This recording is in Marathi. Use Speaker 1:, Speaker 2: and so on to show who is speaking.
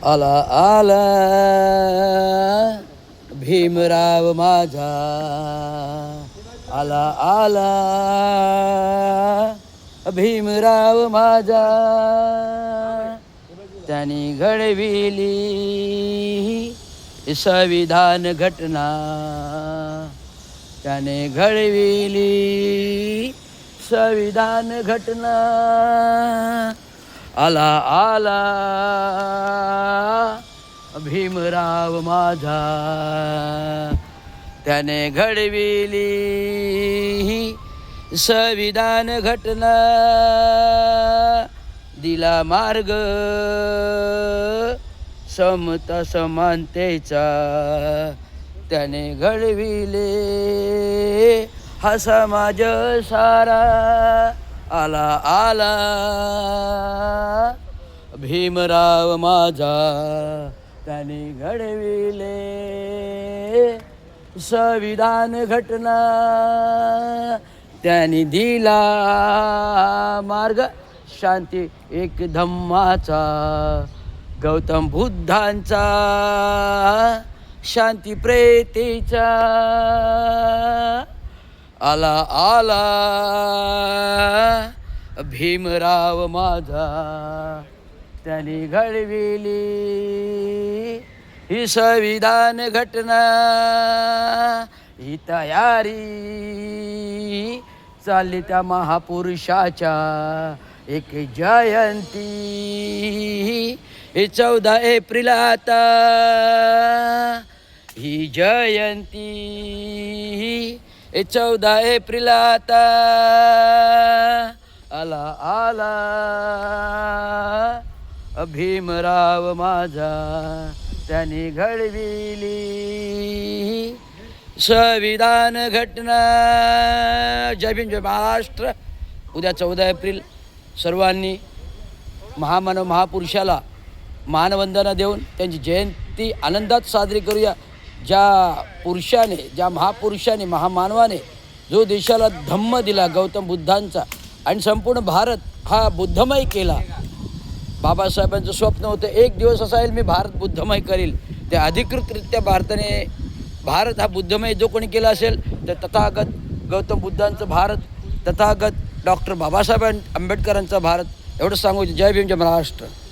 Speaker 1: आला आला भीमराव माझा, आला आला भीमराव माझा. त्याने घडविली संविधान घटना, त्याने घडविली संविधान घटना. आला आला भीमराव माझा, त्याने घडविली संविधान घटना. दिला मार्ग समता समानतेचा, त्याने घडविले हा समाज सारा. आला आला भीमराव माझा, त्याने घडविले संविधान घटना. त्याने दिला मार्ग शांती एक धम्माचा, गौतम बुद्धांचा शांती प्रेतेचा. आला आला भीमराव माझा, त्याने घडविली ही संविधान घटना. ही तयारी चालली त्या महापुरुषाच्या एक जयंती. 14 एप्रिल आता ही जयंती, 14 एप्रिल आता. आला आला भीमराव माझा, त्याने घडविली संविधान घटना. जय भीम जय महाराष्ट्र. उद्या 14 एप्रिल सर्वांनी महामानव महापुरुषाला मानवंदना देऊन त्यांची जयंती आनंदात साजरी करूया. ज्या पुरुषाने, ज्या महापुरुषाने, महामानवाने जो देशाला धम्म दिला गौतम बुद्धांचा, आणि संपूर्ण भारत हा बुद्धमय केला. बाबासाहेबांचं स्वप्न होतं एक दिवस असा येईल मी भारत बुद्धमय करील. ते अधिकृतरित्या भारत हा बुद्धमय जो कोणी केला असेल तर तथागत गौतम बुद्धांचं भारत, तथागत डॉक्टर बाबासाहेब आंबेडकरांचा भारत. एवढं सांगू. जय भीम जय महाराष्ट्र.